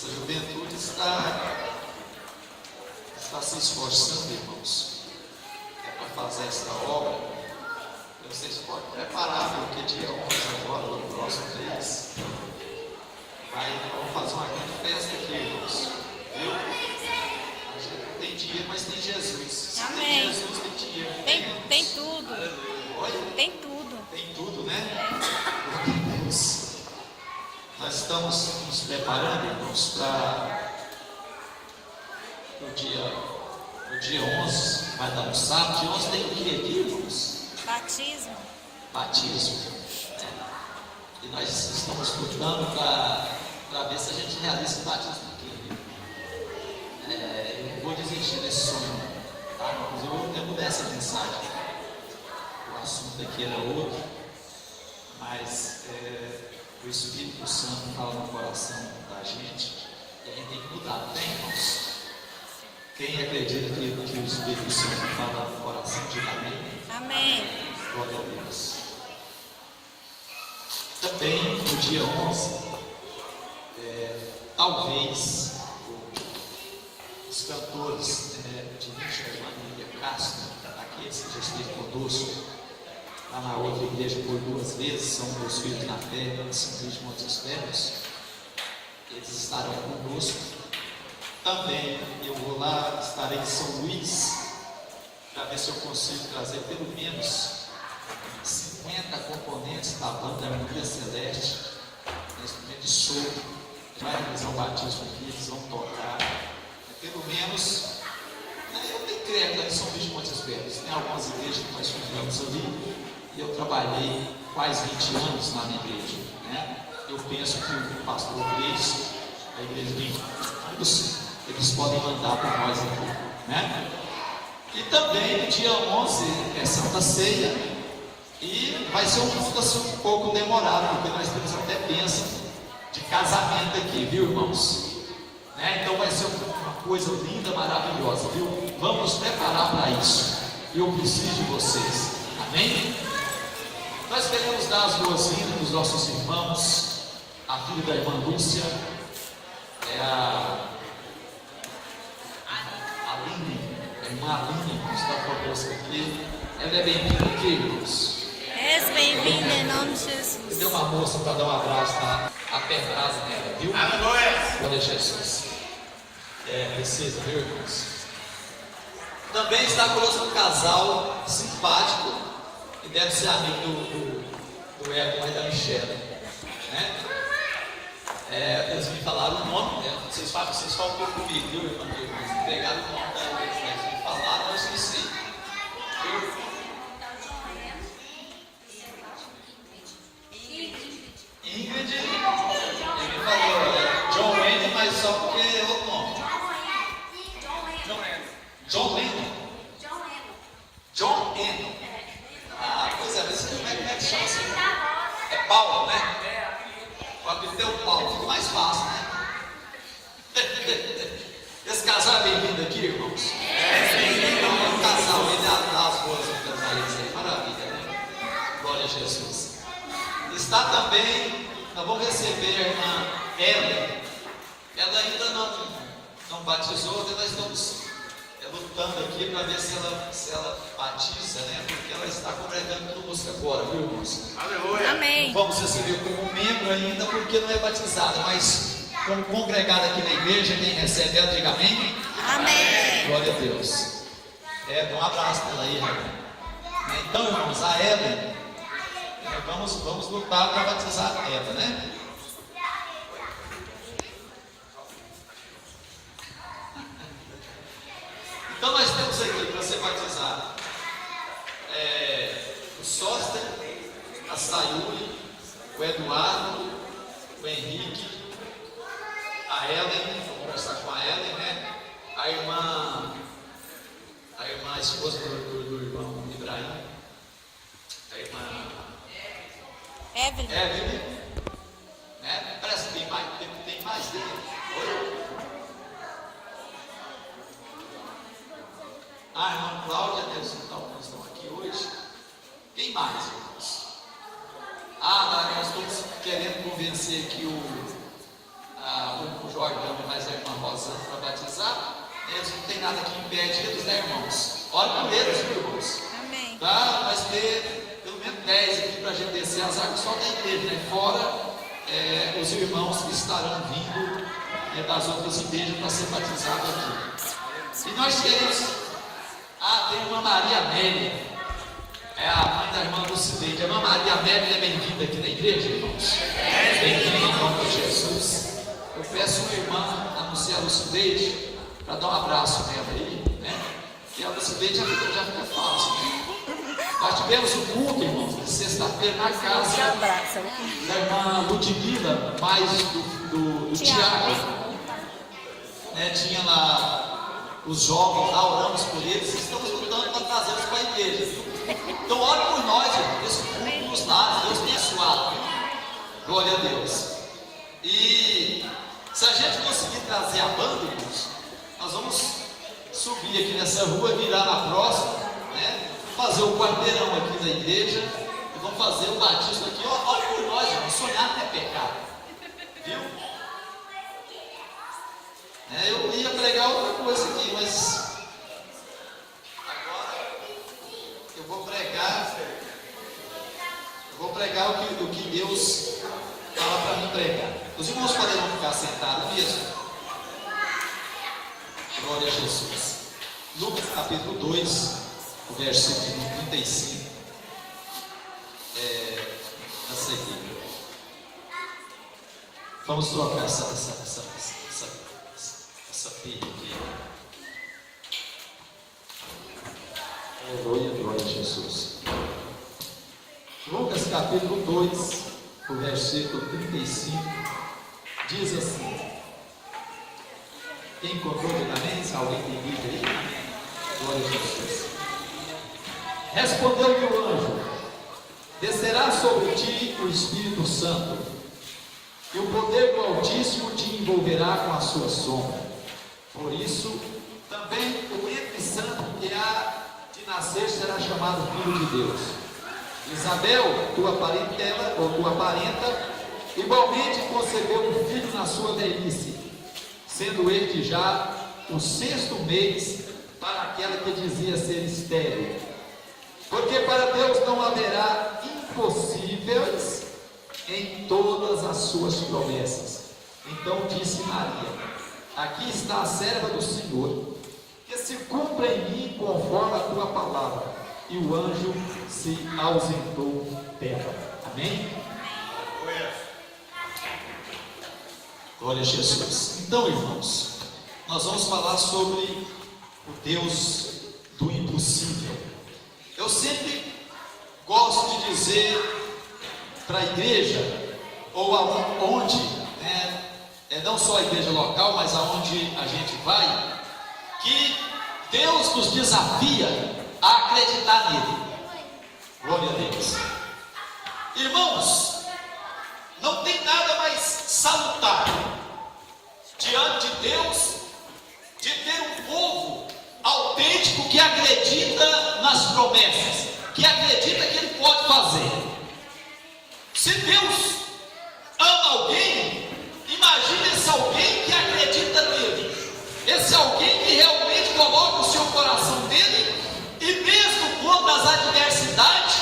Essa juventude está se esforçando, irmãos, para fazer essa obra. Vocês podem preparar, porque dia 11 agora, no próximo mês, vamos fazer uma grande festa aqui, irmãos. Viu? A gente não tem dinheiro, mas tem Jesus. Se Amém. tem Jesus, tem dinheiro. Tem tudo. Olha. Tem tudo. Tem tudo, né? Glória a Deus. Nós estamos nos preparando, irmãos, para o dia 11, vai dar um sábado. Dia 11 tem o que aqui, irmãos? Batismo. Batismo. E nós estamos lutando para ver se a gente realiza o batismo aqui. Eu não vou desistir desse sonho, tá? Inclusive eu mudei essa mensagem. O assunto aqui era outro, mas o Espírito Santo fala no coração da gente e a gente tem que mudar, né, irmãos? Quem acredita que o Espírito Santo fala no coração, diga amém. Amém. Glória a Deus. Também no dia 11, talvez os cantores de Michel Castro, aqueles que já esteve conosco lá na outra igreja por 2 vezes, são meus filhos na fé, em São Luís de Montes Velhos, eles estarão conosco. Também eu vou lá, estarei em São Luís, para ver se eu consigo trazer pelo menos 50 componentes da banda Harmonia Celeste, instrumento de sopro, vai realizar um batismo aqui, eles vão tocar, pelo menos, eu tenho crédito lá em São Luís de Montes Velhos, tem algumas igrejas que nós fundamos ali, e eu trabalhei quase 20 anos na minha igreja, né? Eu penso que o pastor Cris, a igreja de eles podem mandar para nós aqui, né? E também no dia 11 é Santa Ceia, e vai ser um culto assim, um pouco demorado, porque nós temos até bênção de casamento aqui, viu, irmãos? Né? Então vai ser uma coisa linda, maravilhosa, viu? Vamos nos preparar para isso. Eu preciso de vocês, amém? Nós queremos dar as boas-vindas dos nossos irmãos, a filha da irmã Lúcia, a irmã Aline, que está conosco aqui. Ela é bem-vinda aqui, irmãos. És bem-vindo em nome de Jesus. Deu uma moça para dar um abraço, tá? Apertado nela, viu? Glória a Jesus. Precisa, viu, irmãos? Também está conosco um casal simpático, que deve ser amigo do Edson e da Michelle, né? Eles me falaram o nome, né? Vocês falam um pouco comigo, viu, irmão? Pegaram o nome da igreja, eles me falaram, eu esqueci. Ingrid, ele falou John Wayne, mas só porque é outro nome. John Lennon. John Lennon. Pois é, mas como é que chama assim? É Paulo, né? O apelido é o Paulo, fica mais fácil, né? Esse casal é bem-vindo aqui, irmãos? Então é um casal, ele dá as boas-vindas a eles aí, maravilha, né? Glória a Jesus. Está também, nós vamos receber a irmã Ellen. Ela ainda não batizou, nós estamos lutando aqui para ver se ela batiza, né? Porque ela está congregando conosco agora, viu, irmãos? Aleluia. Amém. Não vamos receber como membro ainda, porque não é batizada, mas como congregada aqui na igreja, quem recebe ela, diga amém. Amém. Glória a Deus. Dá um abraço para ela aí, né? Então, irmãos, a Ellen, vamos lutar para batizar ela, né? Então nós temos aqui para ser batizado o Sóster, a Sayuri, o Eduardo, o Henrique, a Ellen, vou conversar com a Ellen, né? A irmã, a esposa do irmão Ibrahim, a irmã Evelyn, né? Parece que tem mais dele. Oi? A irmã Cláudia, eles não estão aqui hoje. Quem mais, irmãos? Nós estamos querendo convencer aqui o Jordão eles não tem nada que impede eles, né, irmãos? Ore por eles, viu, irmãos? Amém. Tá? Vai ter pelo menos 10 aqui para a gente descer as águas só da igreja, né? Fora os irmãos que estarão vindo das outras igrejas para ser batizados aqui. E nós queremos. Tem uma Maria Amélia, é a mãe da irmã Lucideide. A irmã Maria Amélia é bem-vinda aqui na igreja, irmãos. Bem-vinda em nome de Jesus. Eu peço uma irmã anunciar a Lucideide para dar um abraço nela aí, né? E a Lucideide já fica fácil, né? Nós tivemos um culto, irmãos, de sexta-feira na casa da irmã Ludmila, mais do Tiago. Né? Tinha lá os jovens, lá oramos por eles, estamos lutando para trazê-los para a igreja. Então, ore por nós, irmãos, esse culto nos lares, Deus abençoado. Glória a Deus. E se a gente conseguir trazer a banda, irmãos, nós vamos subir aqui nessa rua, virar na próxima, né? Fazer o quarteirão aqui da igreja e vamos fazer o batismo aqui. Olha por nós, irmãos, sonhar até pecar, viu? Eu ia pregar outra coisa aqui, mas agora eu vou pregar o que Deus fala para mim pregar. Os irmãos poderão ficar sentados mesmo. Glória a Jesus. Lucas capítulo 2, o versículo 35. A seguir. Vamos trocar essa pilha aqui. Aleluia, glória a Jesus. Lucas capítulo 2, o versículo 35, diz assim. Quem encontrou de amém? Se alguém tem Bíblia aí? Amém. Glória a Jesus. Respondeu-lhe o anjo: descerá sobre ti o Espírito Santo, e o poder do Altíssimo te envolverá com a sua sombra. Por isso, também o entre santo que há de nascer será chamado Filho de Deus. Isabel, tua parentela, ou tua parenta, igualmente concebeu um filho na sua velhice, sendo este já o 6º mês para aquela que dizia ser estéril. Porque para Deus não haverá impossíveis em todas as suas promessas. Então disse Maria: aqui está a serva do Senhor, que se cumpra em mim conforme a tua palavra. E o anjo se ausentou dela. Amém? Glória a Jesus. Então, irmãos, nós vamos falar sobre o Deus do impossível. Eu sempre gosto de dizer para a igreja, ou aonde, não só a igreja local, mas aonde a gente vai, que Deus nos desafia a acreditar nele. Glória a Deus. Irmãos, não tem nada mais salutar diante de Deus de ter um povo autêntico que acredita nas promessas, que acredita que Ele pode fazer. Se Deus ama alguém, imagine esse alguém que acredita nele, esse alguém que realmente coloca o seu coração dele, e mesmo contra as adversidades,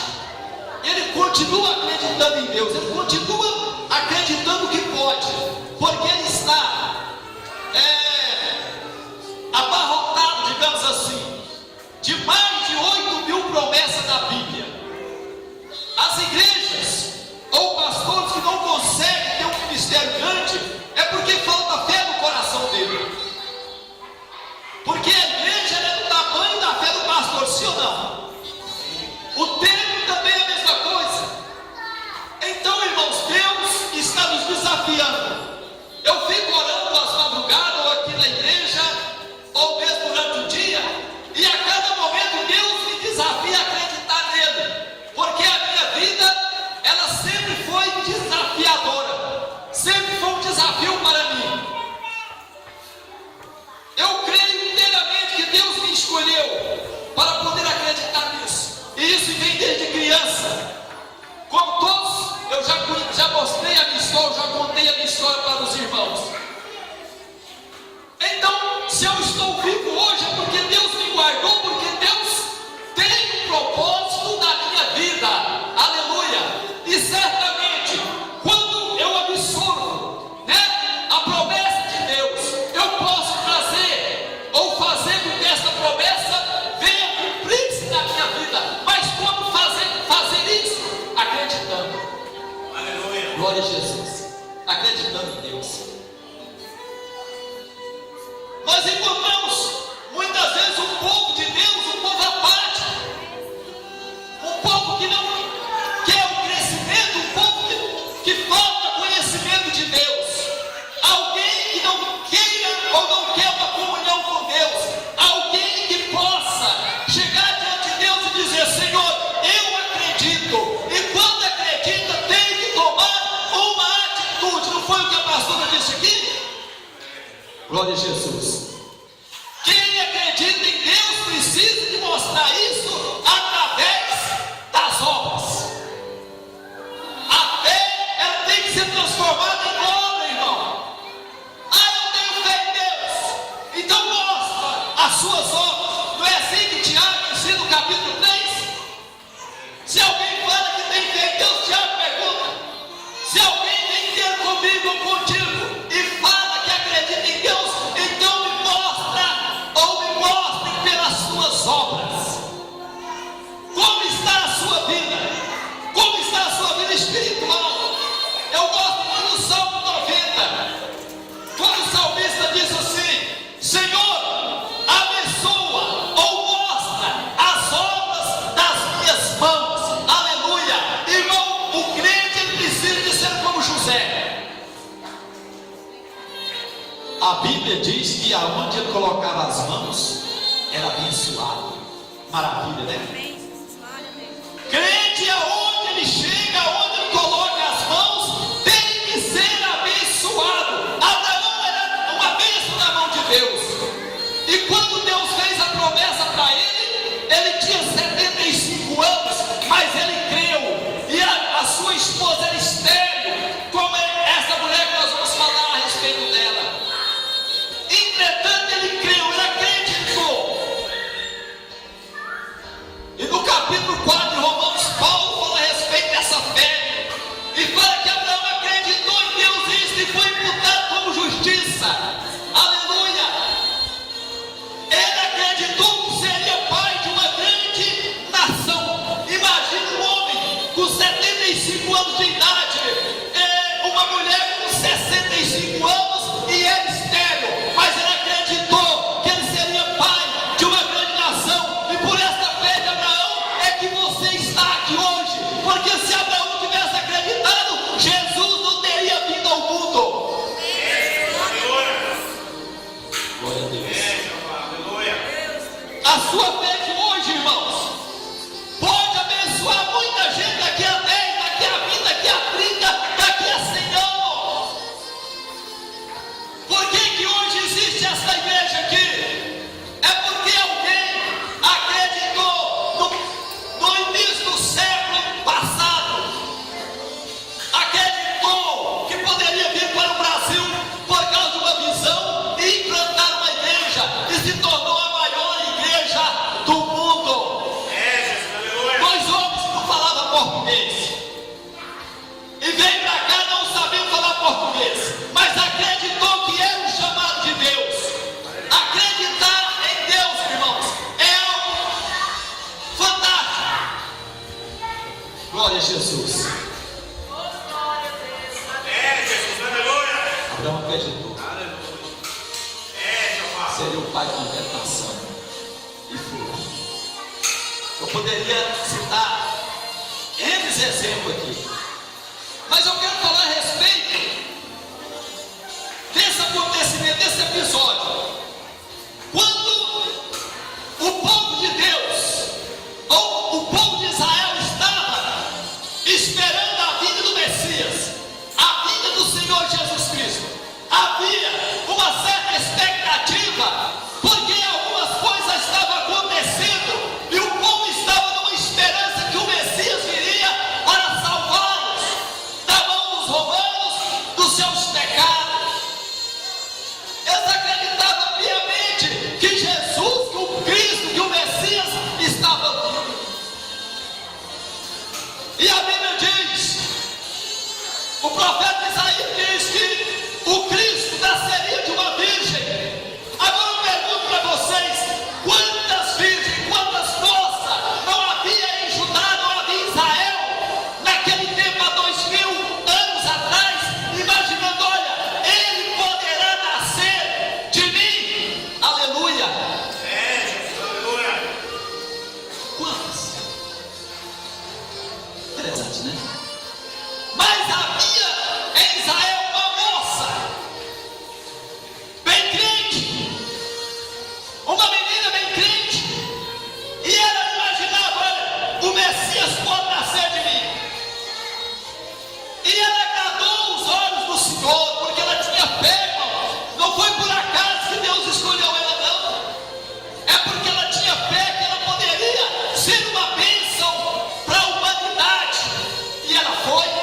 ele continua acreditando em Deus, ele continua acreditando que pode, porque ele está abarrotado, digamos assim, de mais de 8.000 promessas da Bíblia. As igrejas ou pastores que não conseguem ter um ministério grande é porque falta fé no coração dele, porque a igreja é do tamanho da fé do pastor, sim ou não? O templo também é a mesma coisa. Então, irmãos, Deus está nos desafiando. Eu fico orando às madrugadas, ou aqui na igreja, ou mesmo durante o dia, e a cada momento Deus me desafia a acreditar nele, porque a minha vida, ela sempre foi desafiadora, sempre foi um desafio para mim. Eu creio inteiramente que Deus me escolheu para poder acreditar nisso, e isso vem desde criança. Como todos, eu já mostrei a minha história, já contei a minha história para os irmãos. Então, se eu estou estou vivo hoje é porque Deus me guardou, porque Deus tem um propósito na minha vida. Aleluia. E certamente, quando eu absorvo, né, a promessa de Deus, eu posso trazer ou fazer com que essa promessa venha cumprir-se na minha vida. Mas como fazer isso? Acreditando. Aleluia. Glória a Jesus. Acreditando em Deus. Nós encontramos muitas vezes um povo de Deus, um povo apático, um povo que não quer o crescimento, um povo que falta conhecimento de Deus, alguém que não queira ou não quer uma comunhão com Deus, alguém que possa chegar diante de Deus e dizer: Senhor, eu acredito, e quando acredita tem que tomar uma atitude. Não foi o que a pastora disse aqui? Glória a Jesus. Quem acredita em Deus precisa de mostrar isso através das obras. A fé, ela tem que ser transformada em obra, irmão. Eu tenho fé em Deus, então mostra as suas obras. Não é assim que Tiago ensina no capítulo 3? Se alguém fala que tem fé em Deus, Tiago pergunta: se alguém tem fé comigo ou contigo e fala que acredita em Deus, então me mostra ou me mostrem pelas suas obras. Como está a sua vida? Como está a sua vida espiritual? Eu gosto muito do Salmo 90, quando o salmista diz assim: Senhor, abençoa ou mostra as obras das minhas mãos. Aleluia. Irmão, o crente ele precisa de ser como José. A Bíblia diz que aonde ele colocava as mãos era abençoado. Maravilha, né? Amém, Jesus. Glória a Deus. Crente, aonde ele chega, aonde ele coloca as mãos, tem que ser abençoado. Abraão era uma bênção na mão de Deus. E quando Deus fez a promessa para ele, ele tinha 75 anos, mas ele creu. E a sua esposa era estéril, como é essa mulher que nós vamos falar a respeito dela. Entretanto, ele creu, ele acreditou. E no capítulo 4 de Romanos, Paulo fala a respeito dessa fé. E fala que Abraão acreditou em Deus e foi imputado como justiça. Aleluia. Ele acreditou que seria pai de uma grande nação. Imagina um homem com 75 anos de idade, uma mulher com 65 anos e ele estéril. Mas ele acreditou que ele seria pai de uma grande nação. E por essa fé de Abraão é que você está aqui hoje. Porque se Abraão tivesse acreditado, Jesus não teria vindo ao mundo. Glória a Deus. A sua fé de hoje, irmãos, pode abençoar muita gente daqui a 10, daqui a 20, daqui a 30, daqui a 100 anos. Por que hoje existe essa igreja aqui? É porque alguém acreditou no início do século passado, acreditou que poderia vir para o Brasil por causa de uma visão e implantar uma igreja, e se tornou a maior igreja do mundo. Dois homens que não falavam português e veio para cá não sabendo falar português, mas acreditou que era o chamado de Deus. Acreditar em Deus, irmãos, é algo fantástico. Glória a Jesus. Abraão acreditou. Seria o pai de uma grande nação. E foi. Eu poderia citar N exemplos aqui, mas eu quero falar a respeito desse acontecimento, desse episódio. Quando o povo de Deus, ou o povo de Israel, estava esperando a vinda do Messias, a vinda do Senhor Jesus Cristo, havia uma certa expectativa, porque algumas coisas estavam acontecendo e o povo estava numa esperança que o Messias viria para salvá-los da mão dos romanos, dos seus pecados. Eles acreditavam nasceria de uma virgem. Agora eu pergunto para vocês: quantas virgens, quantas moças não havia em Judá, não havia em Israel, naquele tempo há 2000 anos atrás, imaginando: olha, ele poderá nascer de mim? Aleluia! Aleluia! Quantas? Interessante, né? Mas havia em Israel uma moça bem crente, uma menina bem crente, e ela imaginava: olha, o Messias pode nascer de mim. E ela agradou os olhos do Senhor, porque ela tinha fé, irmão. Não foi por acaso que Deus escolheu ela, não. É porque ela tinha fé que ela poderia ser uma bênção para a humanidade. E ela foi.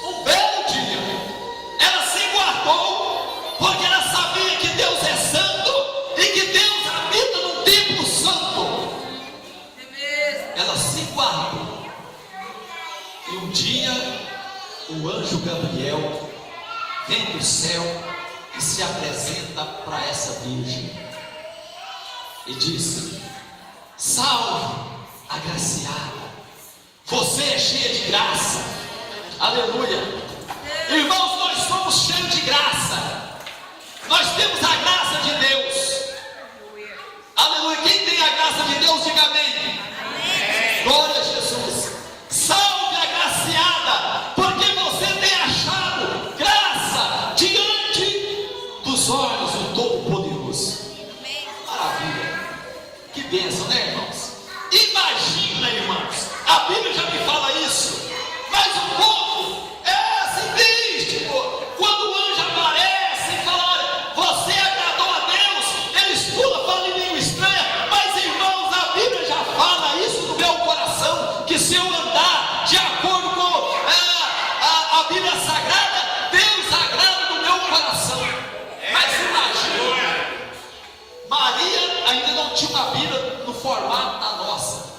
Um belo dia, ela se guardou, porque ela sabia que Deus é santo e que Deus habita num templo santo. Ela se guardou. E um dia, o anjo Gabriel vem do céu e se apresenta para essa virgem e diz: salve, agraciada, você é cheia de graça. Aleluia. Irmãos, nós somos cheios de graça. Nós temos a graça de Deus. Aleluia. Quem tem a graça de Deus, diga amém. Glória a Jesus. Salve, agraciada, porque você tem achado graça diante dos olhos do Todo-Poderoso. Maravilha. Que bênção, né, irmãos? Imagina, irmãos, a Bíblia já me fala isso, mas o povo é assim triste, pô. Quando o anjo aparece e fala: olha, você agradou a Deus, eles pulam, falam em língua estranha. Mas, irmãos, a Bíblia já fala isso no meu coração, que se eu andar de acordo com a Bíblia Sagrada, Deus agrada no meu coração. Mas imagina, Maria ainda não tinha uma Bíblia no formato da nossa,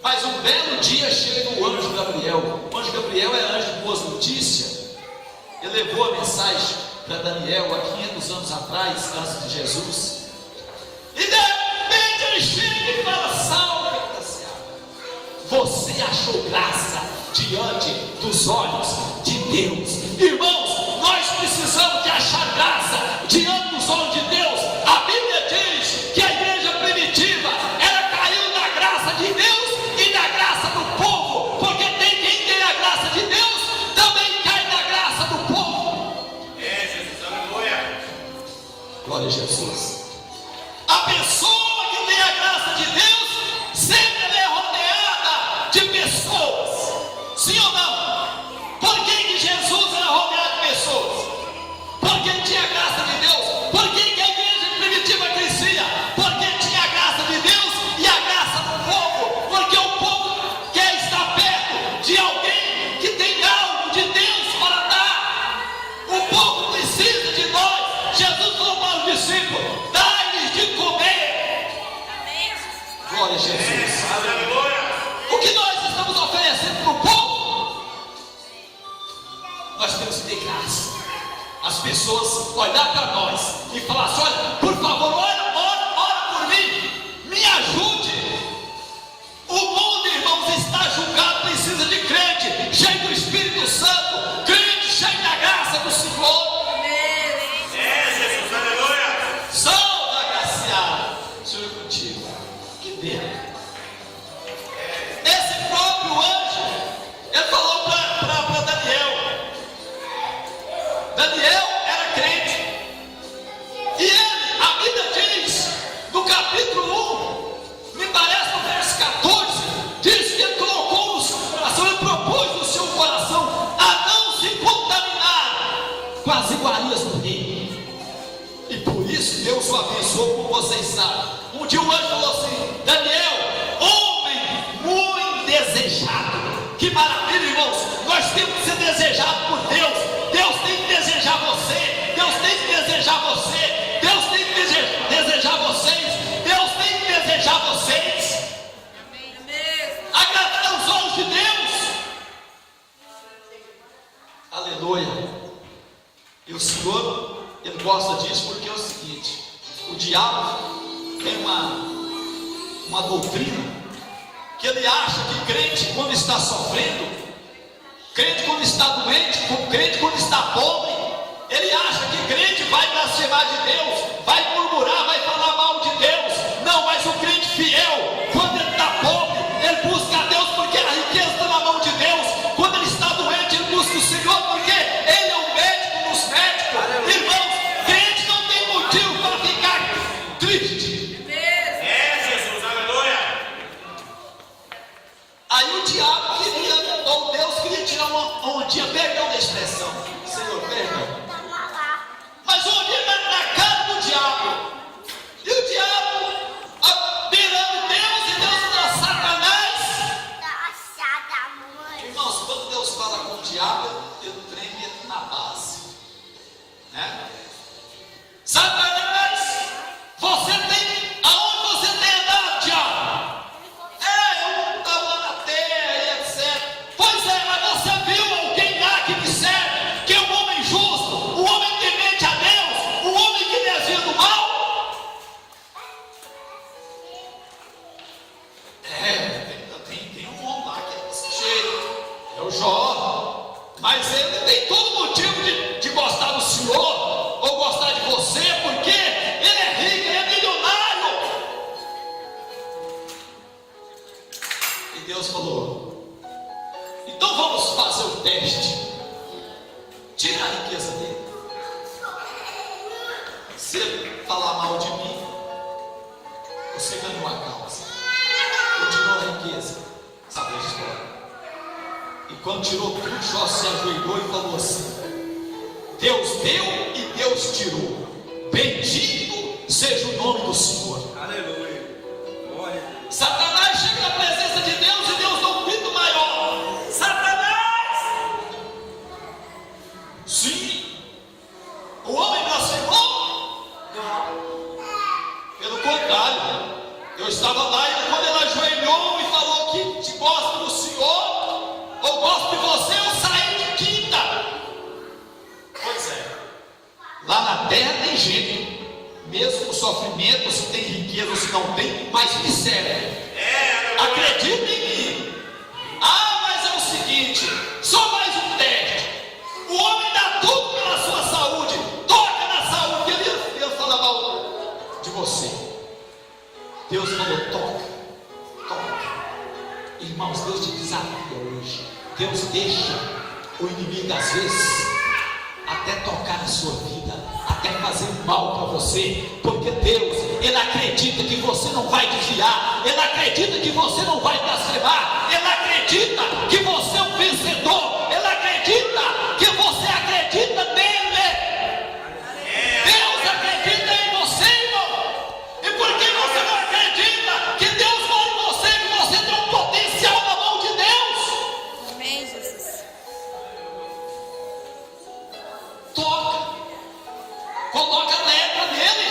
mas um belo dia chega o anjo Gabriel. O anjo Gabriel é anjo de boas notícias. Ele levou a mensagem para Daniel há 500 anos atrás, antes de Jesus. E de repente ele chega e fala: salve, agraciada, você achou graça diante dos olhos de Deus. Irmãos, nós precisamos de achar graça diante dos olhos de Deus. A Bíblia diz que a igreja primitiva, ela caiu na graça de Deus e na graça do povo, porque tem quem tem a graça de Deus, também cai na graça do povo. Jesus, aleluia! Glória a Jesus. A pessoa que tem a graça de Deus sempre ela é rodeada de pessoas. Sim ou não? Por que Jesus era rodeado de pessoas? Porque ele tinha a graça de Deus. Por que a igreja primitiva crescia? Porque tinha a graça de Deus e a graça do povo. Porque o povo quer estar perto de alguém que tem algo de Deus para dar. O povo precisa de nós. Jesus falou para os discípulos: dai-lhes de comer. Glória a Jesus. Aleluia! O que nós estamos oferecendo para o povo? Nós temos que ter graça. As pessoas olhar para nós e falar assim: olha, por favor, ora por mim, me ajude. O mundo, irmãos, está julgado, precisa de crente, cheio do Espírito Santo, crente cheio da graça do Senhor. Jesus, aleluia! Salve, agraciado. Senhor é contigo. Que pena. Esse próprio anjo, ele falou para Daniel. Daniel era crente. E ele, a Bíblia diz, no capítulo 1, me parece no verso 14, diz que ele colocou no seu coração, ele propôs no seu coração a não se contaminar com as iguarias do rei. E por isso Deus o abençoou, como vocês sabem. Um dia o anjo falou assim: Daniel, homem muito desejado. Que maravilha, irmãos. Nós temos que ser desejados por Deus. Deus tem que desejar você. Deus tem que desejar você. Deus tem que desejar vocês. Deus tem que desejar vocês. Agradar os olhos de Deus. Aleluia. E o Senhor, Ele gosta disso porque é o seguinte: o diabo tem uma doutrina que ele acha que crente quando está sofrendo, crente quando está doente, crente quando está pobre, ele acha que crente vai blasfemar de Deus, vai murmurar, vai falar mal de Deus. Não, mas o crente fiel, quando ele está pobre, ele busca a Deus porque a riqueza está na mão de Deus. Quando ele está doente, ele busca o Senhor porque Ele é o médico dos médicos. Irmãos, crente não tem motivo para ficar triste. Jesus, aleluia. Aí o diabo queria, ou Deus queria tirar uma ondinha, perdão da expressão, Senhor, perdão. Mas o ondinha na cara do diabo. E o diabo beirando Deus e Deus para Satanás. Irmãos, quando Deus fala com o diabo, ele treme na base, né? Satanás, você tem, aonde você tem andado, diabo? Eu estava lá na terra e etc. Pois é, mas você viu alguém lá que me serve, que é um homem justo, um homem temente a Deus, um homem que desvia do mal? Tem um homem lá que é desse jeito, é o Jó, mas ele tem todo motivo de gostar do Senhor, ou gostar de você, porque ele é rico, ele é milionário. E Deus falou: então vamos fazer o teste, tira a riqueza dele. Se ele falar mal de mim, você ganhou a causa. Ele tirou a riqueza, sabe a história? E quando tirou tudo, Jó se ajoelhou e falou assim: Deus deu e Deus tirou, bendito seja o nome do Senhor. Aleluia. Glória. Satanás chega na presença de Deus e Deus dá um grito maior: Satanás! Sim. O homem blasfemou? Não. Pelo contrário, eu estava lá e quando ele ajoelhou e falou que gosta do Senhor, ou gosto de você, eu saí de quinta. Pois é, lá na terra tem gente, mesmo com sofrimento, se tem riqueza ou se não tem, mas me serve. Acredita em mim. Mas é o seguinte, só mais um teste. O homem dá tudo pela sua saúde, toca na saúde, ele fala mal de você. Deus falou: toca. Irmãos, Deus te desafia hoje. Deus deixa o inimigo às vezes até tocar na sua vida, até fazer mal para você, porque Deus, Ele acredita que você não vai desviar, Ele acredita que você não vai blasfemar, Ele acredita que você é um vencedor, Ele acredita que você acredita nele. Deus acredita em você, irmão. E por que você não acredita que Deus mora em você, que você tem um potencial na mão de Deus? Amém, Jesus. Toca, coloca lepra nele.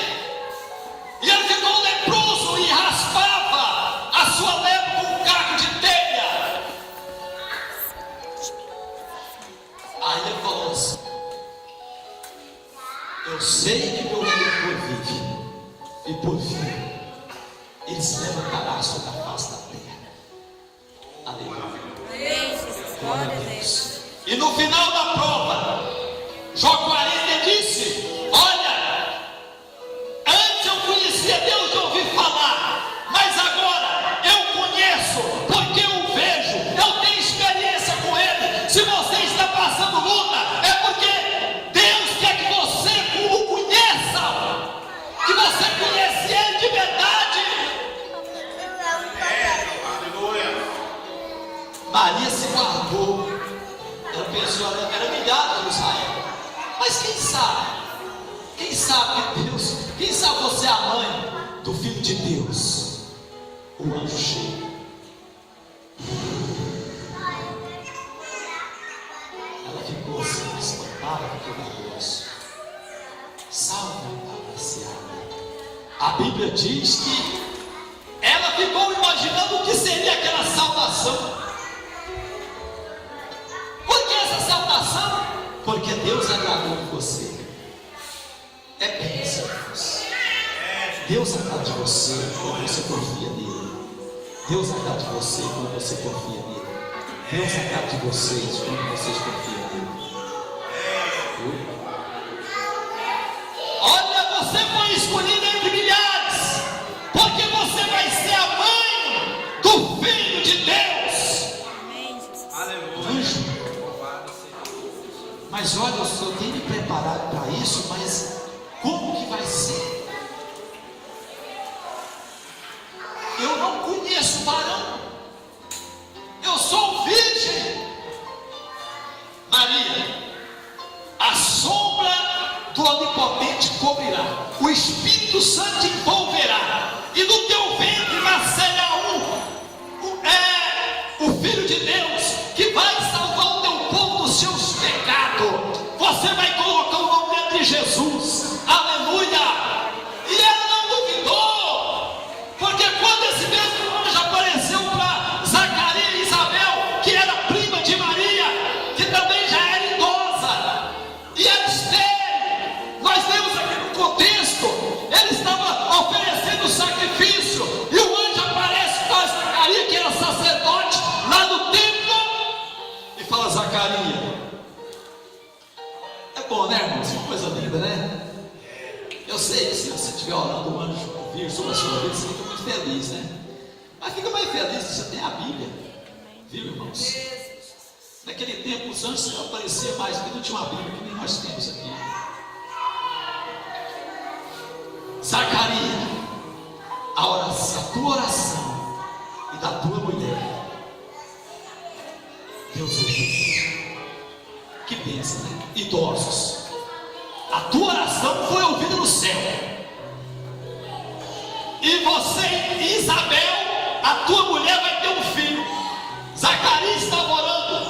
E ele ficou leproso e raspava a sua lepra com um caco de telha. Aí ele falou assim: eu sei que meu Redentor vive, e por fim ele se levantará sobre a face da terra. Aleluia. Amém, Jesus. Glória a Deus. E no final da prova, Jó 40 disse: olha, antes eu conhecia Deus de ouvir falar, mas agora eu conheço, porque eu vejo, eu tenho experiência com Ele. Se você está passando luta, é porque Deus quer que você o conheça, que você conhece Ele de verdade. Aleluia. Maria se guardou. Ela pensou, ela era humilhada de Israel. Mas quem sabe Deus, quem sabe você é a mãe do Filho de Deus, o anjo chega. Ela ficou assim, espantada com aquele negócio. Salve, agraciada. A Bíblia diz que ela ficou imaginando o que seria aquela salvação. Por que essa salvação? porque Deus agradou de você. É bênção, irmãos. Deus agrada de você quando você confia nele. Deus agrada de você quando você confia nele. Deus agrada de vocês quando vocês confiam nele. Olha, você foi escolhido entre milhares, porque você vai ser a mãe do Filho de Deus. Amém, Jesus. Aleluia. Mas olha, eu tenho me preparado para isso, mas como que vai ser? Eu não conheço varão. Eu sou virgem. Maria, a sombra do Onipotente cobrirá, o Espírito Santo te envolverá, e do teu ventre nascerá o Filho de Deus, que vai salvar o teu povo dos seus pecados. Você vai colocar o nome dele de Jesus. Aleluia. E ela não duvidou, porque quando esse mesmo anjo apareceu para Zacarias e Isabel, que era prima de Maria, que também já era idosa e era estéril, nós vemos aqui no contexto, ele estava oferecendo sacrifício, e o anjo aparece para Zacarias, que era sacerdote lá no templo, e fala: Zacarias, é bom, né, irmãos? Uma coisa linda, né? Eu sei que se você estiver orando, o anjo vir sobre a sua vida, você fica muito feliz, né? Mas fica mais feliz se você tem a Bíblia, viu, irmãos? Naquele tempo os anjos apareciam mais, porque não tinha uma Bíblia que nem nós temos aqui. Zacarias, a tua oração e da tua mulher, Deus ouviu. Que bênção, né? Idosos, a tua oração foi ouvida no céu. E você, Isabel, a tua mulher vai ter um filho. Zacarias estava orando,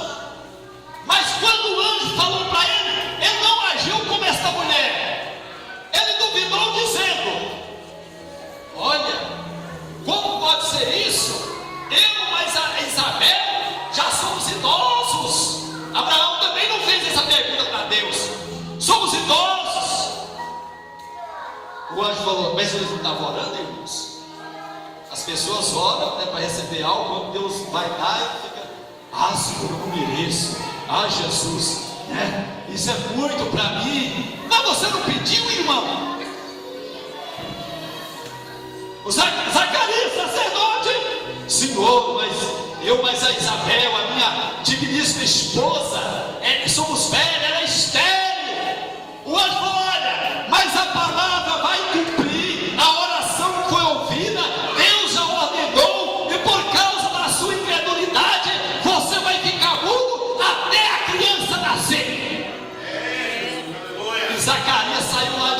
mas quando o anjo falou para ele, ele não agiu como esta mulher. Ele duvidou, dizendo: olha, como pode ser isso? Eu, mas a Isabel, já somos idosos. Abraão também não fez essa pergunta para Deus. Somos idosos. O anjo falou: mas eles não estavam orando, irmãos? As pessoas oram, né, para receber algo, quando Deus vai dar e fica: Senhor, eu não mereço. Jesus, né? Isso é muito para mim. Mas você não pediu, irmão? O Zacarias, sacerdote: Senhor, mas a Isabel, a minha digníssima esposa, somos velhos, ela é estéril. O anjo falou: olha, mas a palavra vai cumprir, a oração foi ouvida, Deus já ordenou, e por causa da sua incredulidade, você vai ficar mudo até a criança nascer. E Zacarias saiu lá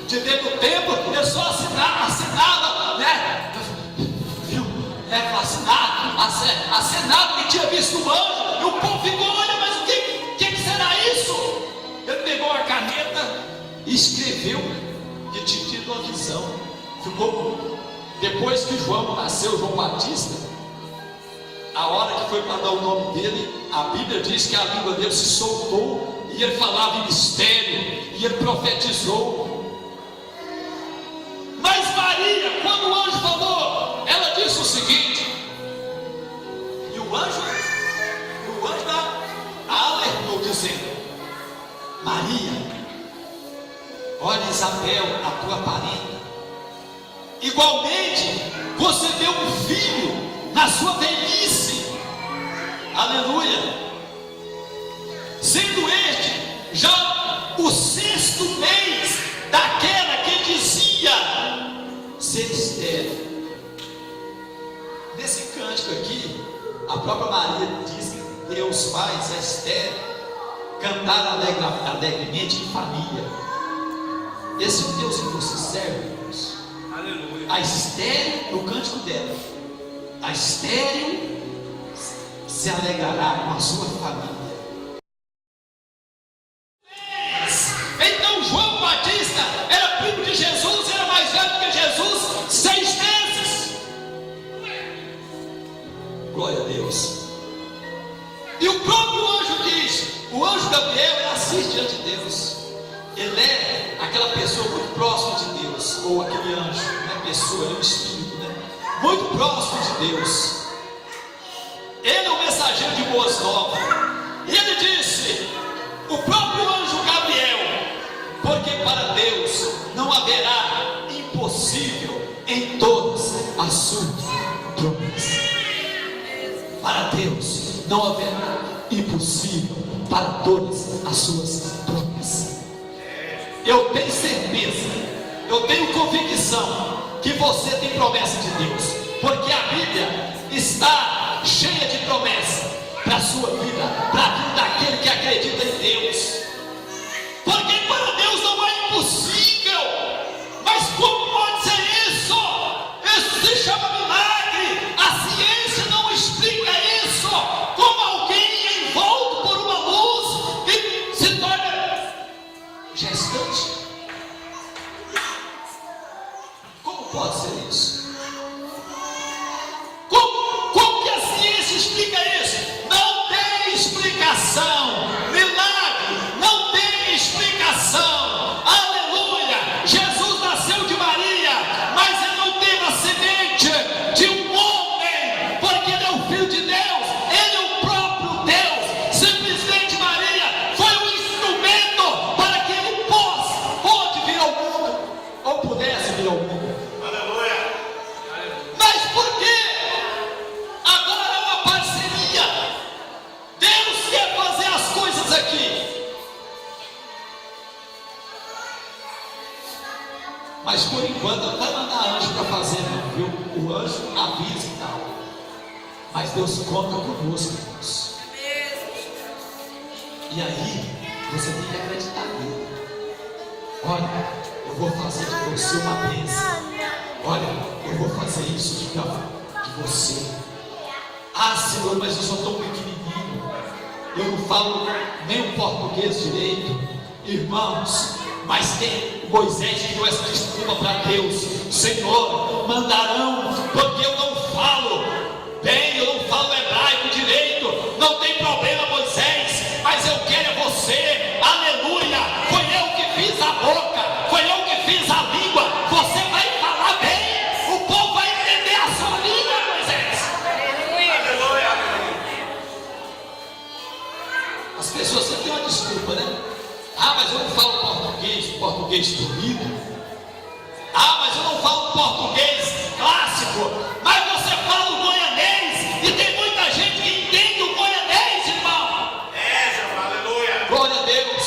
de dentro do templo, ele só assinava, né? Viu? Assinava que tinha visto o anjo, e o povo ficou: olha, mas o que será isso? Ele pegou a caneta e escreveu que tinha tido uma visão. Ficou, depois que João nasceu, João Batista, a hora que foi para dar o nome dele, a Bíblia diz que a língua dele se soltou, e ele falava em mistério, e ele profetizou. Mas Maria, quando o anjo falou, ela disse o seguinte, e o anjo alertou, dizendo: Maria, olha, Isabel, a tua parenta, igualmente você deu um filho na sua velhice. Aleluia. Sendo este já o 6º mês daquela que dizia ser estéril. Nesse cântico aqui, a própria Maria diz que Deus faz a estéril cantar alegremente em família. Esse é o Deus que você serve, irmãos. Aleluia. A estéril, no cântico dela, a estéril se alegrará com a sua família. Então João Batista era primo de Jesus, era mais velho que Jesus 6 meses. Glória a Deus. E o próprio anjo diz, o anjo Gabriel era assiste diante de Deus. Ele é aquela pessoa muito próxima de Deus, ou aquele anjo, não é pessoa, ele é um espírito, né? Muito próximo de Deus. Ele é o mensageiro de boas novas. Ele disse, o próprio anjo Gabriel, porque para Deus não haverá impossível em todas as suas promessas. Para Deus não haverá impossível para todas as suas promessas. Eu tenho certeza, eu tenho convicção que você tem promessa de Deus, porque a Bíblia está cheia de promessas para a sua vida, para a vida daquele que acredita em Deus. Porque para Deus não é impossível. Mas como pode ser isso? Isso se chama milagre. A ciência não explica isso. Como alguém é envolto por uma luz e se torna gestante. Como pode ser isso? Como que a ciência explica isso? Não tem explicação. Milagre não tem explicação. Aleluia. Jesus nasceu de Maria, mas ele não teve a semente de um homem, porque ele é o Filho de Deus, ele é o próprio Deus. Simplesmente Maria foi um instrumento para que ele pôde vir ao mundo, ou pudesse vir ao mundo. Aleluia. Mas por quê? Agora é uma parceria. Deus quer fazer as coisas aqui. Mas por enquanto não vai mandar anjo para fazer, não, viu? O anjo avisa e tal. Mas Deus conta conosco, irmãos. E aí, você tem que acreditar nele. Olha, eu vou fazer de você uma bênção. Olha, eu vou fazer isso de você. Ah, Senhor, mas eu sou tão pequenininho. Eu não falo nem o português direito. Irmãos, mas Moisés que deu essa desculpa para Deus. Senhor, mandarão, porque eu não falo bem, eu não falo hebraico direito. Não tem problema, Moisés, mas eu quero é você. Aleluia. Foi eu que fiz a boca, foi eu que fiz a língua. Você vai falar bem, o povo vai entender a sua língua, Moisés. Aleluia. As pessoas sempre têm uma desculpa, né? Ah, mas eu não falo português fluido. Ah, mas eu não falo português clássico. Mas você fala o goianês, e tem muita gente que entende o goianês, irmão. Aleluia. Glória a Deus.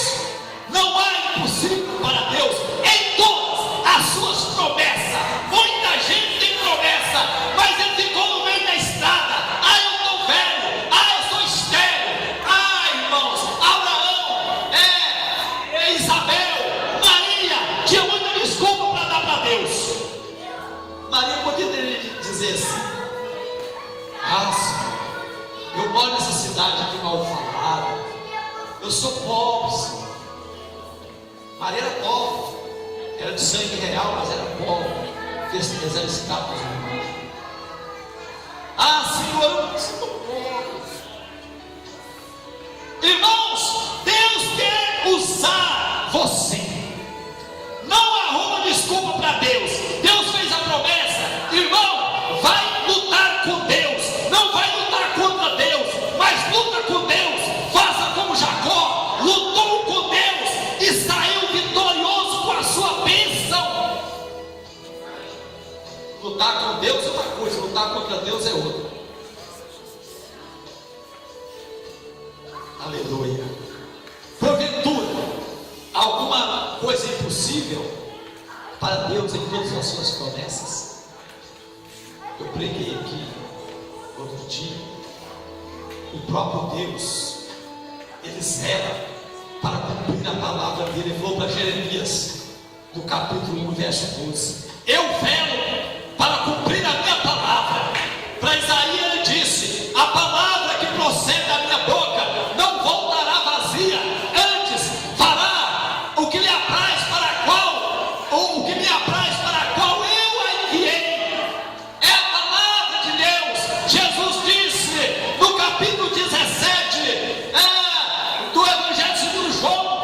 Não há impossível para Deus em todas as suas promessas. Muita gente tem promessa, mas ele ficou no meio da estrada. Ah, eu estou velho. Ah, eu sou estéril. Ah, irmãos, Abraão, Isabel, Maria, tinha muita desculpa para dar para Deus. Maria poderia dizer assim: ah, Senhor, eu moro nessa cidade aqui mal falada, eu sou pobre, Senhor. Maria era pobre, era de sangue real, mas era pobre, porque eles eram escravos humanos. Ah, Senhor, eu estou pobre. Irmãos, Deus quer usar você. Não arruma desculpa para Deus. Deus fez a promessa, irmão, vai lutar com Deus. Não vai lutar contra Deus, mas luta com Deus. Faça como Jacó, lutou com Deus e saiu vitorioso com a sua bênção. Lutar com Deus é uma coisa, lutar contra Deus é outra. Aleluia. Porventura, alguma coisa impossível para Deus em todas as suas promessas? Eu preguei aqui outro dia. O próprio Deus, ele zela para cumprir a palavra dele. Ele falou para Jeremias, no capítulo 1, verso 12: eu velo para cumprir a minha palavra. Para Isaías ele disse: a palavra que procede da minha boca não voltará vazia, antes fará o que lhe apraz, para a qual, ou o que me apraz, para a qual eu a enviei. É a palavra de Deus. Jesus disse no capítulo 17 do Evangelho segundo João: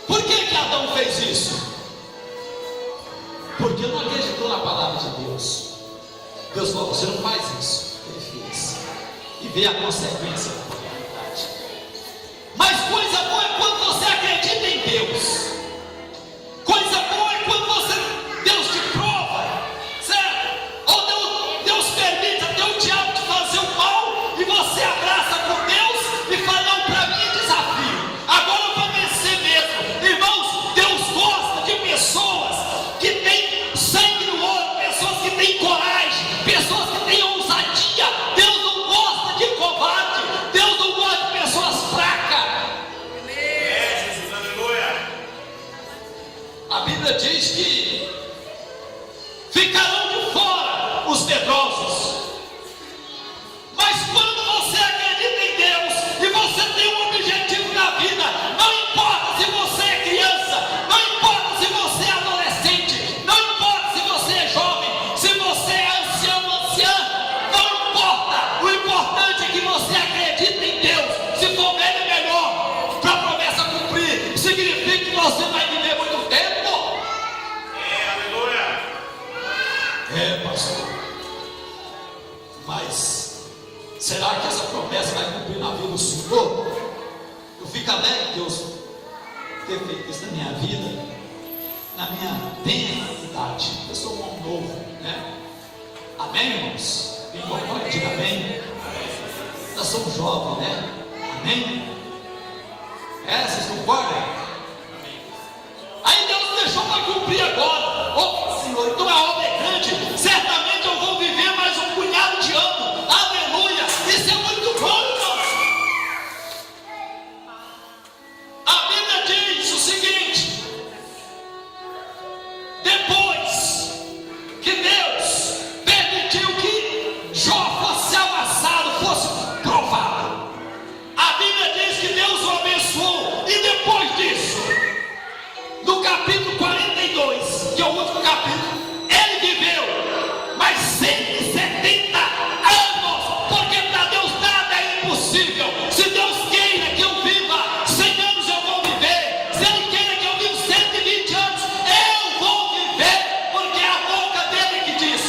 Por que Adão fez isso? Porque não acreditou na palavra de Deus. Deus falou: você não faz isso. Ele fez, e veio a consequência da fatalidade. Mas coisa boa é quando você acredita em Deus. Coisa boa é quando Deus te prova, certo? Ou Deus permite até o diabo te fazer o mal, e você abraça com Deus e fala: não, para mim é desafio, agora eu vou vencer mesmo. Irmãos, Deus gosta de pessoas que têm sangue no olho, pessoas que têm coragem, pessoas que têm ousadia. Deus não gosta de covarde, Deus não gosta de pessoas fracas. Jesus, aleluia. A Bíblia diz que ficarão de fora os medrosos. Mas quando você acredita em Deus e você tem um objetivo na vida, não importa se você é criança, não importa se você é adolescente, não importa se você é jovem, se você é ancião ou anciã, não importa. O importante é que você acredita em Deus. Se for velho é melhor, para a promessa cumprir. Significa que você vai viver muito tempo. Aleluia. Pastor, mas será que essa promessa vai cumprir na vida do Senhor? Eu fico alegre de Deus ter feito isso na minha vida, na minha tenra idade. Eu sou um homem novo, né? Amém, irmãos? Quem concorda, diga amém. Nós somos jovens, né? Amém? Vocês concordam? Aí Deus deixou para cumprir agora. Oh Senhor, então a obra é grande. Certamente eu vou viver mais um punhado de anos. Aleluia. Isso é muito bom, irmão. A Bíblia diz o seguinte: depois que Deus permitiu que Jó fosse amassado, fosse provado, a Bíblia diz que Deus o abençoou. E depois disso, no capítulo 42, que é o último capítulo, ele viveu mais 170 anos, porque para Deus nada é impossível. Se Deus queira que eu viva 100 anos, eu vou viver. Se Ele queira que eu viva 120 anos, eu vou viver, porque é a boca dele que diz.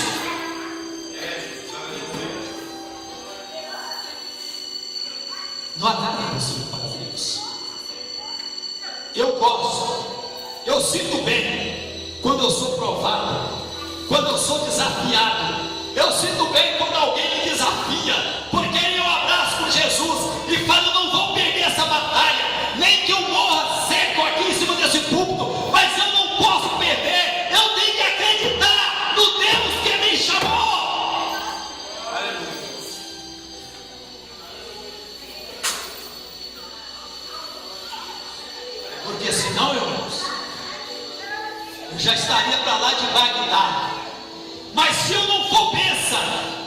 Não há nada impossível para Deus. Eu gosto, eu sinto bem quando eu sou provado, quando eu sou desafiado. Eu sinto bem quando alguém me desafia, porque eu abraço com Jesus e falo: não vou perder essa batalha, nem que eu morra seco aqui em cima desse púlpito, mas eu não posso perder. Eu tenho que acreditar no Deus que me chamou. Porque senão, irmãos, eu já estaria para lá de Bagdá. Mas se eu não for bênção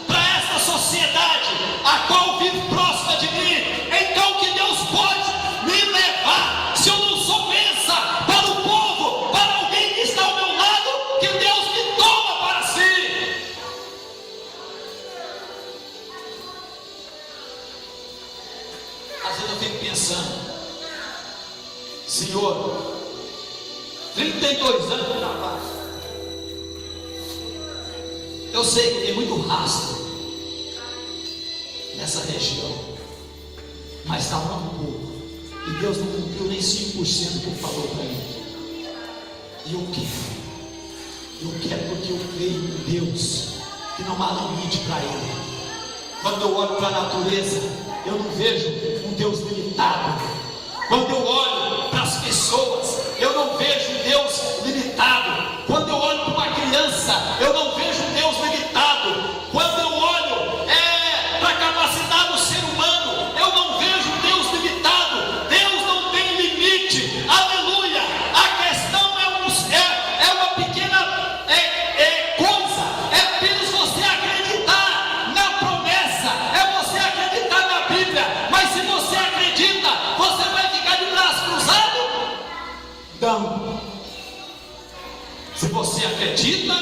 para essa sociedade a qual vive próxima de mim, então que Deus pode me levar. Se eu não sou bênção para o povo, para alguém que está ao meu lado, que Deus me toma para si. Às vezes eu fico pensando: Senhor, 32 anos de trabalho. Eu sei que tem muito rastro nessa região, mas está muito pouco, e Deus não cumpriu nem 5% do que Ele falou para mim. E eu quero porque eu creio em Deus, que não há limite para Ele. Quando eu olho para a natureza, eu não vejo um Deus limitado. Quando eu olho para as pessoas, eu não vejo um Deus limitado. Quando eu olho para uma criança, eu não vejo um Deus limitado. Quando eu olho para a capacidade do ser humano, eu não vejo um Deus limitado. Deus não tem limite. Aleluia. A questão é uma pequena coisa. É apenas você acreditar na promessa, é você acreditar na Bíblia. Mas se você acredita, você vai ficar de braço cruzado? Não. Se você acredita,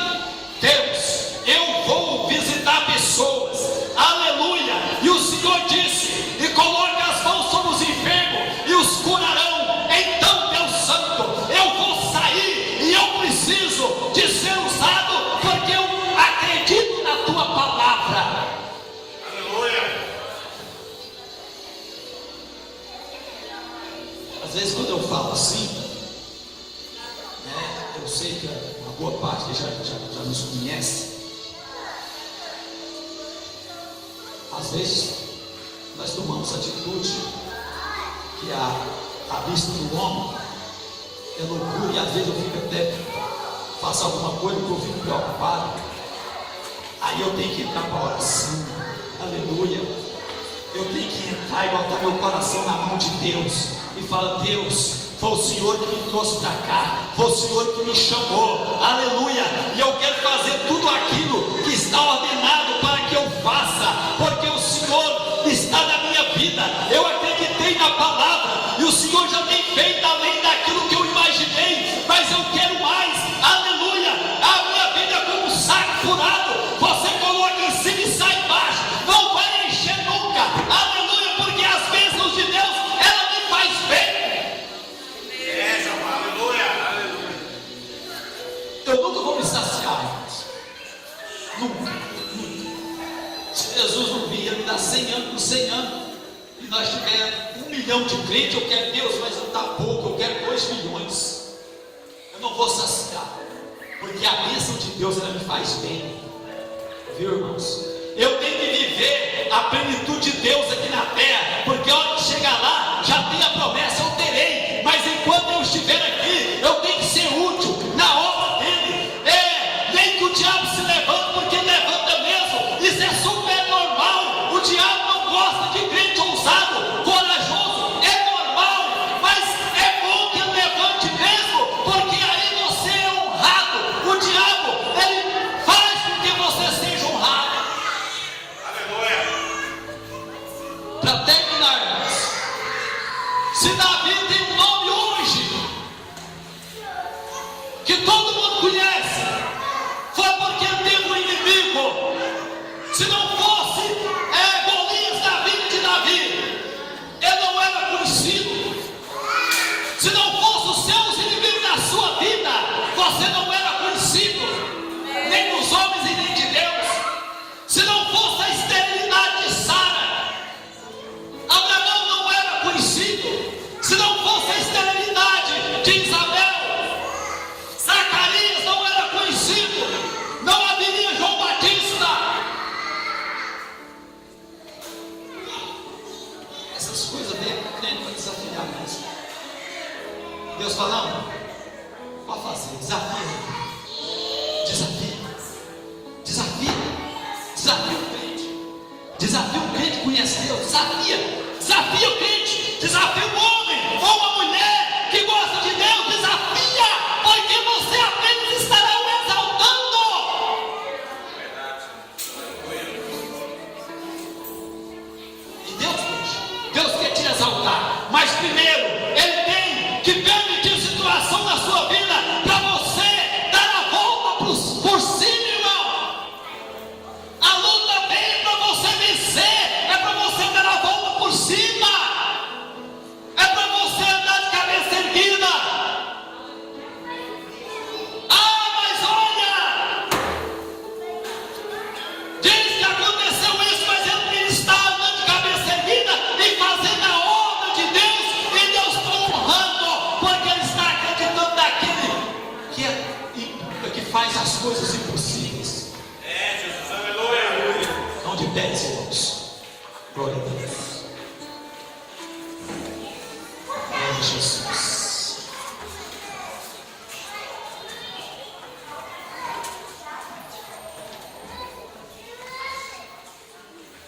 Deus, eu vou visitar pessoas, aleluia, e o Senhor disse: e coloque as mãos sobre os enfermos e os curarão. Então, Deus Santo, sei que uma boa parte já nos conhece. Às vezes nós tomamos atitude que a vista do homem é loucura, e às vezes eu fico até, faço alguma coisa que eu fico preocupado. Aí eu tenho que entrar para a oração, aleluia. Eu tenho que entrar e botar meu coração na mão de Deus e falar: Deus, foi o Senhor que me trouxe para cá, foi o Senhor que me chamou, aleluia. E eu quero fazer tudo aquilo que está ordenado para que eu faça, porque o Senhor está na minha vida. Eu acreditei na palavra e o Senhor já tem feito além daquilo que eu imaginei, mas eu quero mais, aleluia. A minha vida é como um saco furado, você coloca em cima e sai embaixo, não vai encher nunca, aleluia, porque as bênçãos de Deus, ela me faz bem. Eu nunca vou me saciar, irmãos. Nunca. Se Jesus não vir, ele dá 100 anos por 100 anos, e nós tivermos 1 milhão de crentes, eu quero Deus, mas não está pouco, eu quero 2 milhões. Eu não vou saciar, porque a bênção de Deus, ela me faz bem. Viu, irmãos? Eu tenho que viver a plenitude de Deus aqui na terra, porque a hora que chegar lá, já tem a promessa, eu terei. Mas enquanto eu estiver aqui, eu tenho que ser útil na obra dele. Nem que o diabo se levante, porque ele levanta mesmo. Isso é super normal. O diabo não gosta de crente ousado, corajoso, é normal. Mas é bom que ele levante mesmo, porque aí você é honrado. O diabo, ele faz com que você seja honrado. Para terminar, se Davi tem um nome hoje que todo mundo conhece, foi porque ele teve um inimigo. Se não fosse Golias na vida de Davi, ele não era conhecido. Se não fosse os seus inimigos na sua vida, você não era conhecido, nem dos homens e nem de Deus. Se não fosse a esterilidade de Sara, Abraão não era conhecido. Se não fosse a esterilidade de Isabel, Zacarias não era conhecido, não haveria João Batista. Essas coisas vêm crendo para desafiar mesmo. Deus falando, pode fazer, desafia, o crente, desafia o crente, conhece Deus, desafia o crente, desafia o homem ou uma mulher que gosta de Deus, desafia, porque você apenas estará o exaltando. E Deus quer te exaltar, mas primeiro Ele tem que permitir situação na sua vida para você dar a volta por cima, irmão. A luta vem para você vencer, é para você dar a volta por cima, é para você andar de cabeça erguida. Mas olha, diz que aconteceu isso, mas ele está andando de cabeça erguida e fazendo a obra de Deus, e Deus está honrando, porque ele está acreditando naquele que faz as coisas impossíveis. Jesus, aleluia. Não de pés, irmãos. Glória a Deus. Glória a Jesus.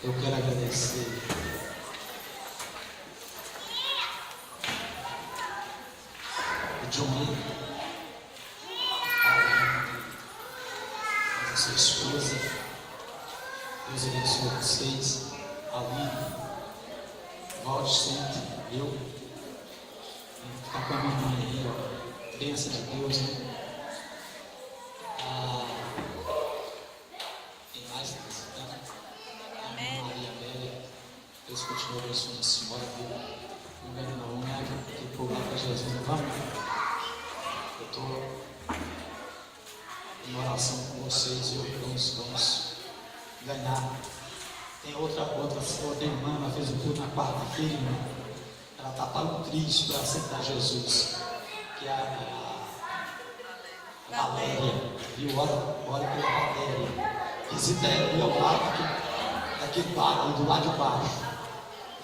Eu quero agradecer o John, a sua esposa. Deus abençoe vocês. Ali, volte sempre, eu. Ficar com a minha mãe aí, ó. Bênção de Deus, né? Tem mais necessitando? Amém. Maria Amélia, Deus continua abençoando a senhora, viu? Não ganha não, né? Tem que pular para Jesus, não vamos? Eu estou em oração com vocês, viu? Vamos ganhar. Tem outra irmã, ela fez o culto na quarta-feira, irmã. Ela está para o Cristo, para aceitar Jesus. Que é Valéria, viu? Ora pela Valéria. Visita ela ali ao lado daquele bar, ali do lado de baixo.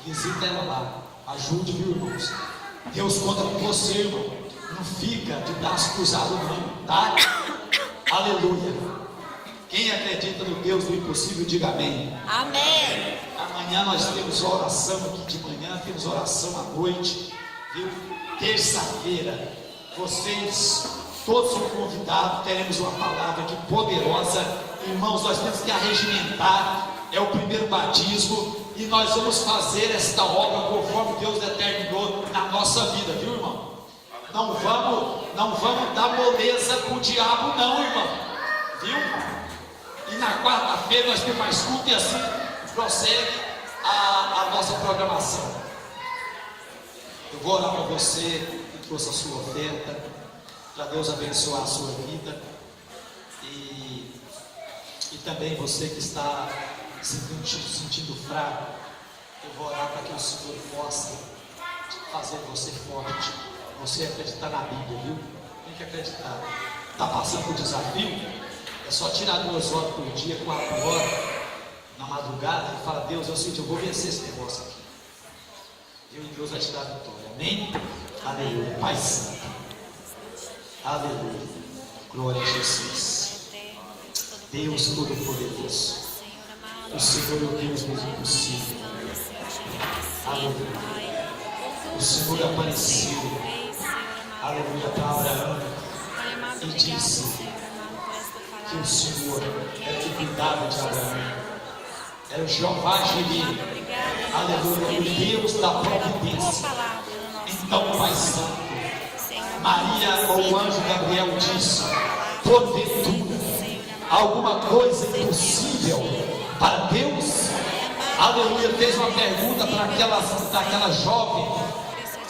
Visita ela lá. Ajude, viu, irmãos? Deus conta com você, irmão. Não fica de braço cruzado, não, tá? Aleluia. Quem acredita no Deus do impossível, diga amém. Amém. Amanhã nós temos oração aqui de manhã, temos oração à noite, viu? Terça-feira, vocês todos são convidados, teremos uma palavra aqui poderosa. Irmãos, nós temos que arregimentar, é o primeiro batismo, e nós vamos fazer esta obra conforme Deus determinou na nossa vida, viu, irmão? Não vamos dar moleza para o diabo, não, irmão, viu? E na quarta-feira nós temos mais culto e assim prossegue a nossa programação. Eu vou orar para você que trouxe a sua oferta, para Deus abençoar a sua vida, e também você que está se sentindo fraco, eu vou orar para que o Senhor possa fazer você forte, você acreditar na Bíblia, viu? Tem que acreditar. Está passando por desafio? É só tirar 2 horas por dia, 4 horas na madrugada e fala: Deus, eu sinto, eu vou vencer esse negócio aqui. E Deus vai te dar a vitória. Amém? Aleluia. Pai Santo. Aleluia. Glória a Jesus. Deus Todo-Poderoso. O Senhor é o Deus do impossível. Aleluia. O Senhor apareceu. Aleluia para Abraão e disse que o Senhor era que cuidava de Abraão. Era o Jeová Jireh. Aleluia, o Deus da providência. Então, Pai Santo, Maria, ou o anjo Gabriel disse: porventura, alguma coisa impossível para Deus? Aleluia, fez uma pergunta para aquela jovem.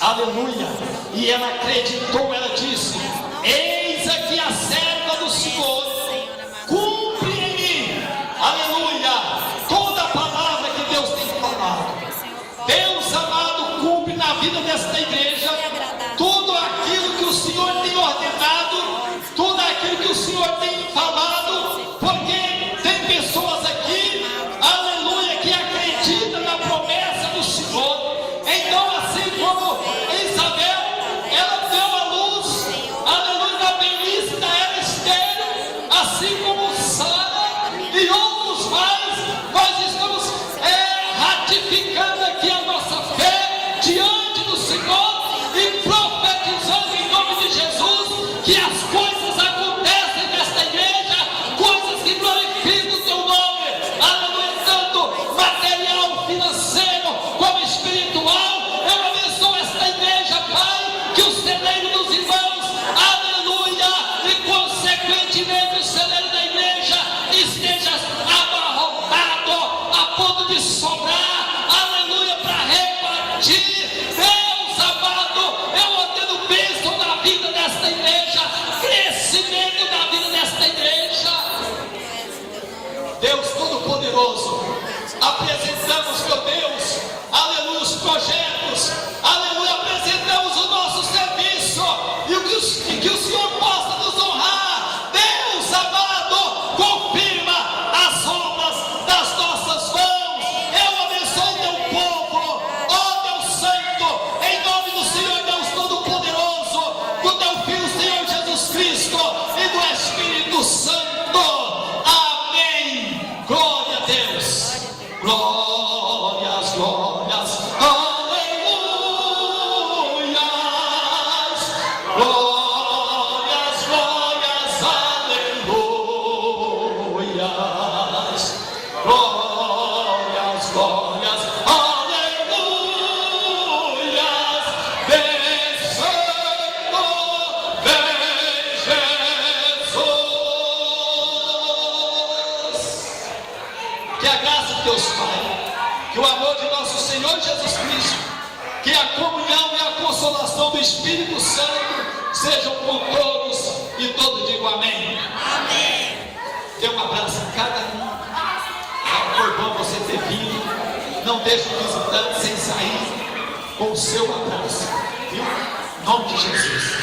Aleluia, e ela acreditou, ela disse: eis aqui a serva do Senhor, cumpre em mim, aleluia, toda a palavra que Deus tem falado. Deus amado, cumpre na vida desta igreja tudo aquilo que o Senhor tem ordenado, tudo aquilo que o Senhor tem falado, porque tem pessoas aqui, aleluia, que acreditam na promessa do Senhor. Então, assim como Isabel, ela deu a luz, aleluia, na velhice da era estéril, assim como Sara e outros mais, nós estamos ratificando aqui a nossa fé diante do Senhor e profetizando em nome de Jesus que as coisas acontecem nesta igreja, coisas que glorificam o teu nome, aleluia, tanto material, financeiro como espiritual. Eu abençoo esta igreja, Pai, que o celeiro dos irmãos, aleluia, e consequentemente o celeiro da igreja esteja abarrotado a ponto de sobrar, aleluia, para repartir. Deus amado, eu ordeno bênção na vida desta igreja, crescimento na vida desta igreja. Deus Todo-Poderoso, apresentamos, meu Deus, aleluia, os projetos, aleluia, apresentamos o nosso serviço, e que o Senhor possa nos honrar. Deus amado, confirma as obras das nossas mãos. Eu abençoo teu povo, ó Deus Santo, em nome do Senhor Deus Todo-Poderoso, do teu Filho Senhor Jesus Cristo e do Espírito Santo. Amém. Glória a Deus. Glórias, glórias, aleluias, glórias, glórias, aleluias, glórias, glórias, aleluias, vem Santo, vem Jesus. Que a graça de Deus Pai, que o amor de nosso Senhor Jesus Cristo, que a comunhão e a consolação do Espírito Santo sejam com todos e todos digam amém. Amém. Dê um abraço a cada um. Foi bom você ter vindo. Não deixe o visitante sem sair com o seu abraço, viu? Em nome de Jesus.